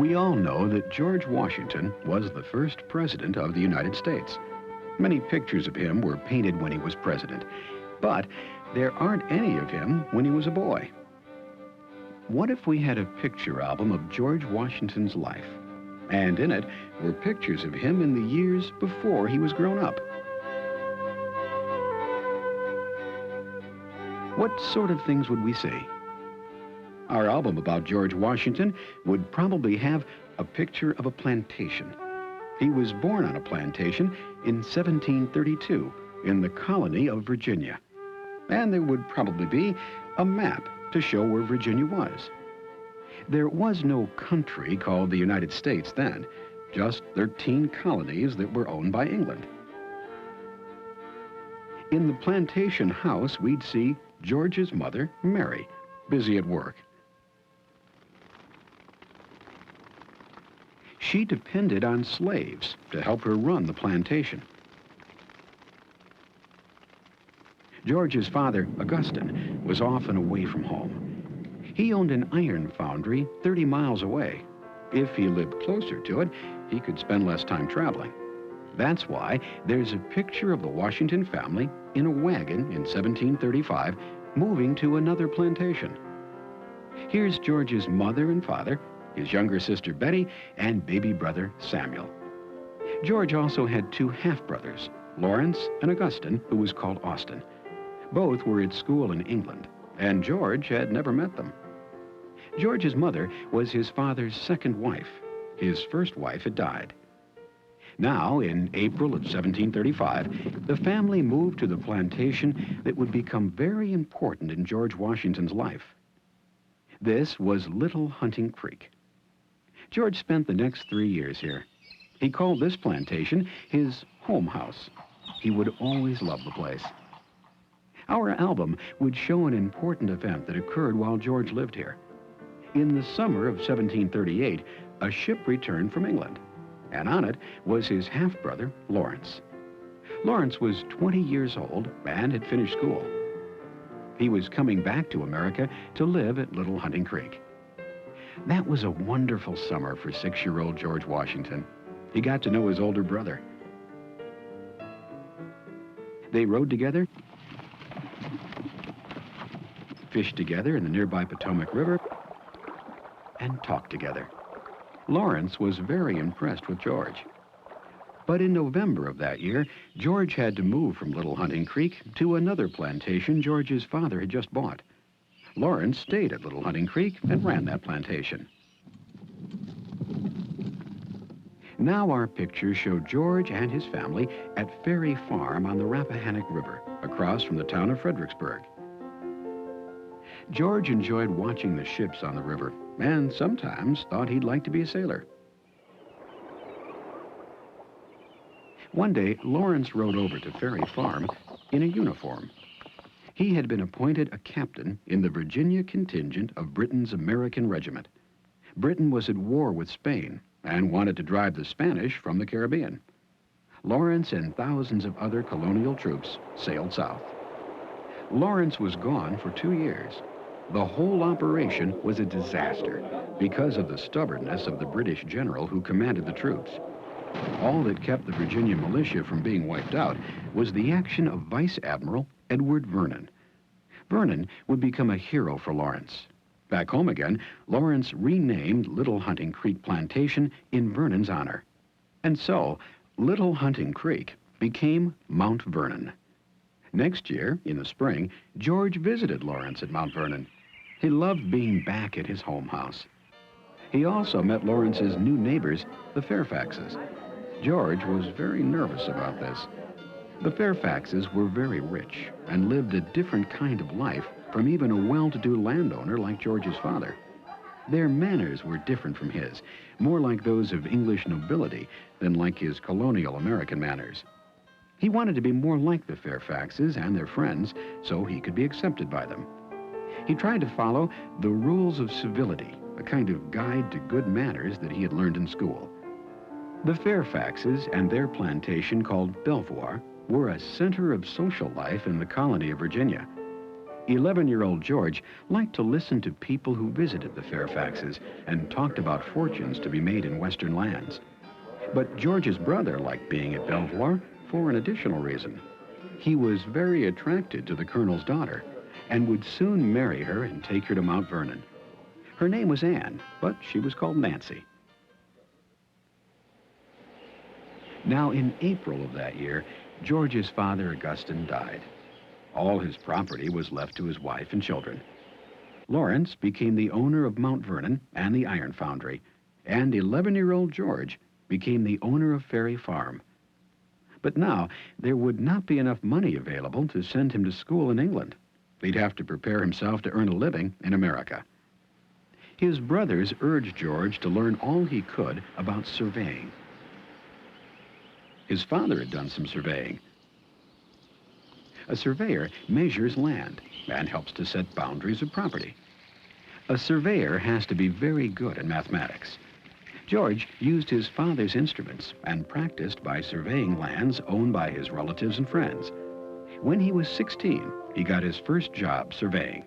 We all know that George Washington was the first president of the United States. Many pictures of him were painted when he was president, but there aren't any of him when he was a boy. What if we had a picture album of George Washington's life, and in it were pictures of him in the years before he was grown up? What sort of things would we see? Our album about George Washington would probably have a picture of a plantation. He was born on a plantation in 1732 in the colony of Virginia. And there would probably be a map to show where Virginia was. There was no country called the United States then, just 13 colonies that were owned by England. In the plantation house, we'd see George's mother, Mary, busy at work. She depended on slaves to help her run the plantation. George's father, Augustine, was often away from home. He owned an iron foundry 30 miles away. If he lived closer to it, he could spend less time traveling. That's why there's a picture of the Washington family in a wagon in 1735, moving to another plantation. Here's George's mother and father, his younger sister Betty, and baby brother Samuel. George also had two half-brothers, Lawrence and Augustine, who was called Austin. Both were at school in England, and George had never met them. George's mother was his father's second wife. His first wife had died. Now, in April of 1735, the family moved to the plantation that would become very important in George Washington's life. This was Little Hunting Creek. George spent the next 3 years here. He called this plantation his home house. He would always love the place. Our album would show an important event that occurred while George lived here. In the summer of 1738, a ship returned from England, and on it was his half-brother, Lawrence. Lawrence was 20 years old and had finished school. He was coming back to America to live at Little Hunting Creek. That was a wonderful summer for 6-year-old George Washington. He got to know his older brother. They rode together, fished together in the nearby Potomac River, and talked together. Lawrence was very impressed with George. But in November of that year, George had to move from Little Hunting Creek to another plantation George's father had just bought. Lawrence stayed at Little Hunting Creek and ran that plantation. Now our pictures show George and his family at Ferry Farm on the Rappahannock River, across from the town of Fredericksburg. George enjoyed watching the ships on the river and sometimes thought he'd like to be a sailor. One day, Lawrence rode over to Ferry Farm in a uniform. He had been appointed a captain in the Virginia contingent of Britain's American Regiment. Britain was at war with Spain and wanted to drive the Spanish from the Caribbean. Lawrence and thousands of other colonial troops sailed south. Lawrence was gone for 2 years. The whole operation was a disaster because of the stubbornness of the British general who commanded the troops. All that kept the Virginia militia from being wiped out was the action of Vice Admiral Edward Vernon. Vernon would become a hero for Lawrence. Back home again, Lawrence renamed Little Hunting Creek Plantation in Vernon's honor. And so, Little Hunting Creek became Mount Vernon. Next year, in the spring, George visited Lawrence at Mount Vernon. He loved being back at his home house. He also met Lawrence's new neighbors, the Fairfaxes. George was very nervous about this. The Fairfaxes were very rich and lived a different kind of life from even a well-to-do landowner like George's father. Their manners were different from his, more like those of English nobility than like his colonial American manners. He wanted to be more like the Fairfaxes and their friends so he could be accepted by them. He tried to follow the rules of civility, a kind of guide to good manners that he had learned in school. The Fairfaxes and their plantation called Belvoir were a center of social life in the colony of Virginia. 11-year-old George liked to listen to people who visited the Fairfaxes and talked about fortunes to be made in western lands. But George's brother liked being at Belvoir for an additional reason. He was very attracted to the colonel's daughter and would soon marry her and take her to Mount Vernon. Her name was Anne, but she was called Nancy. Now, in April of that year, George's father, Augustine, died. All his property was left to his wife and children. Lawrence became the owner of Mount Vernon and the iron foundry, and 11-year-old George became the owner of Ferry Farm. But now, there would not be enough money available to send him to school in England. He'd have to prepare himself to earn a living in America. His brothers urged George to learn all he could about surveying. His father had done some surveying. A surveyor measures land and helps to set boundaries of property. A surveyor has to be very good at mathematics. George used his father's instruments and practiced by surveying lands owned by his relatives and friends. When he was 16, he got his first job surveying.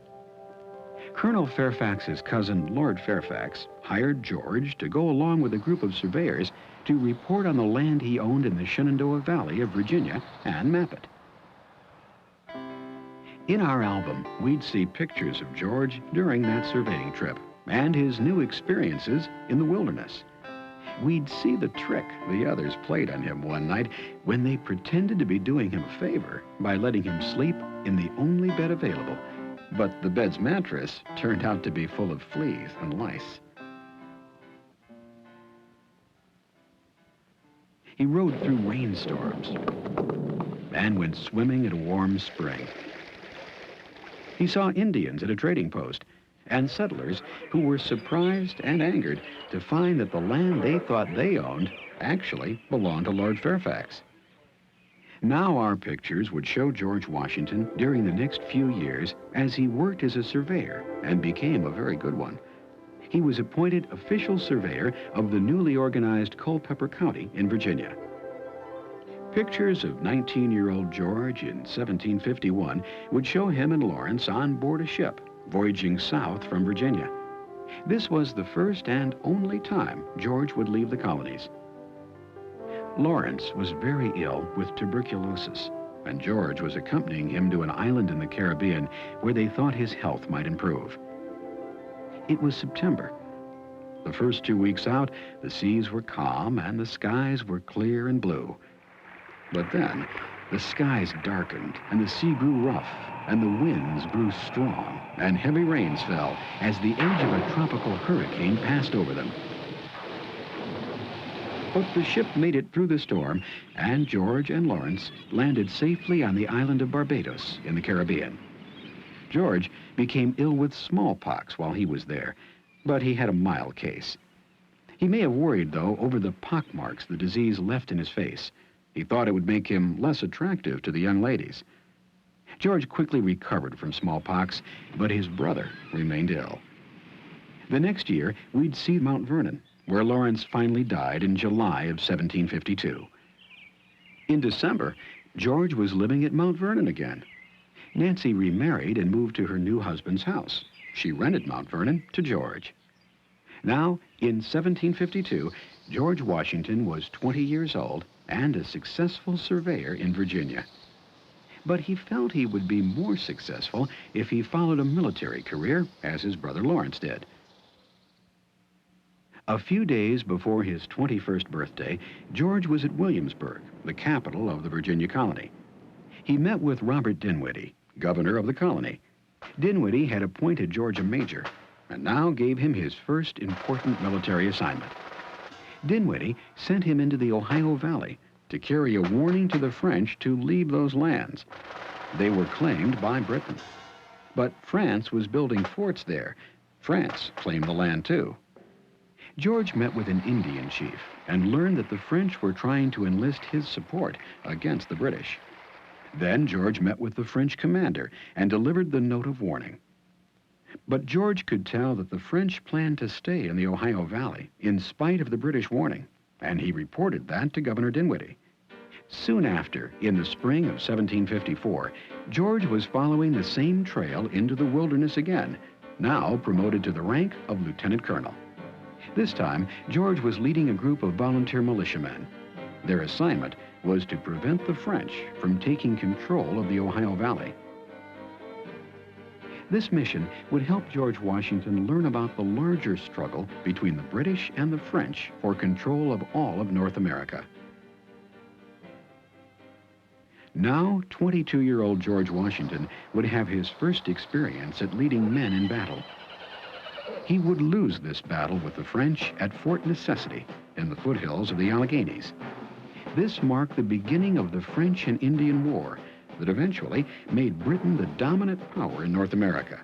Colonel Fairfax's cousin, Lord Fairfax, hired George to go along with a group of surveyors to report on the land he owned in the Shenandoah Valley of Virginia and map it. In our album, we'd see pictures of George during that surveying trip and his new experiences in the wilderness. We'd see the trick the others played on him one night when they pretended to be doing him a favor by letting him sleep in the only bed available. But the bed's mattress turned out to be full of fleas and lice. He rode through rainstorms and went swimming at a warm spring. He saw Indians at a trading post and settlers who were surprised and angered to find that the land they thought they owned actually belonged to Lord Fairfax. Now our pictures would show George Washington during the next few years as he worked as a surveyor and became a very good one. He was appointed official surveyor of the newly organized Culpeper County in Virginia. Pictures of 19-year-old George in 1751 would show him and Lawrence on board a ship voyaging south from Virginia. This was the first and only time George would leave the colonies. Lawrence was very ill with tuberculosis, and George was accompanying him to an island in the Caribbean where they thought his health might improve. It was September. The first 2 weeks out, the seas were calm and the skies were clear and blue. But then, the skies darkened and the sea grew rough and the winds grew strong and heavy rains fell as the edge of a tropical hurricane passed over them. But the ship made it through the storm, and George and Lawrence landed safely on the island of Barbados in the Caribbean. George became ill with smallpox while he was there, but he had a mild case. He may have worried, though, over the pockmarks the disease left in his face. He thought it would make him less attractive to the young ladies. George quickly recovered from smallpox, but his brother remained ill. The next year, we'd see Mount Vernon, where Lawrence finally died in July of 1752. In December, George was living at Mount Vernon again. Nancy remarried and moved to her new husband's house. She rented Mount Vernon to George. Now, in 1752, George Washington was 20 years old and a successful surveyor in Virginia. But he felt he would be more successful if he followed a military career, as his brother Lawrence did. A few days before his 21st birthday, George was at Williamsburg, the capital of the Virginia colony. He met with Robert Dinwiddie, governor of the colony. Dinwiddie had appointed George a major, and now gave him his first important military assignment. Dinwiddie sent him into the Ohio Valley to carry a warning to the French to leave those lands. They were claimed by Britain. But France was building forts there. France claimed the land too. George met with an Indian chief and learned that the French were trying to enlist his support against the British. Then George met with the French commander and delivered the note of warning. But George could tell that the French planned to stay in the Ohio Valley in spite of the British warning, and he reported that to Governor Dinwiddie. Soon after, in the spring of 1754, George was following the same trail into the wilderness again, now promoted to the rank of lieutenant colonel. This time, George was leading a group of volunteer militiamen. Their assignment was to prevent the French from taking control of the Ohio Valley. This mission would help George Washington learn about the larger struggle between the British and the French for control of all of North America. Now, 22-year-old George Washington would have his first experience at leading men in battle. He would lose this battle with the French at Fort Necessity in the foothills of the Alleghenies. This marked the beginning of the French and Indian War that eventually made Britain the dominant power in North America.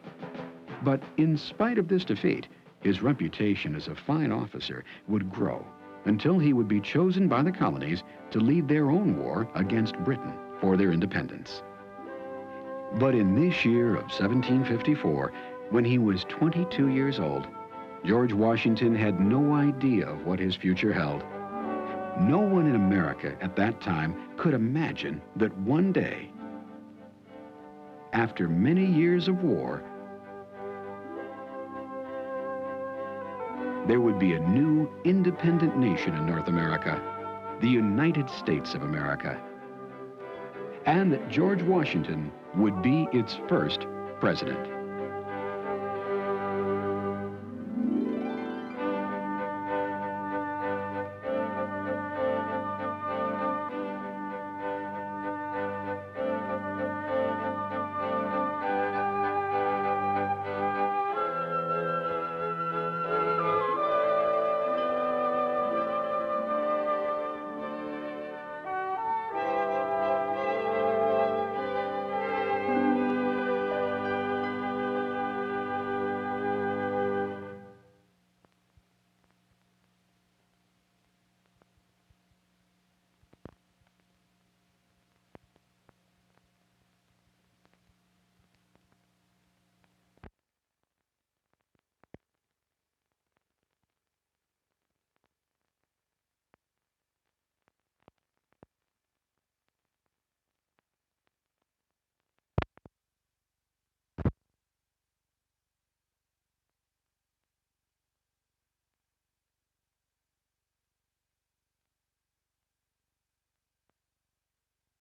But in spite of this defeat, his reputation as a fine officer would grow until he would be chosen by the colonies to lead their own war against Britain for their independence. But in this year of 1754, when he was 22 years old, George Washington had no idea of what his future held. No one in America at that time could imagine that one day, after many years of war, there would be a new independent nation in North America, the United States of America, and that George Washington would be its first president.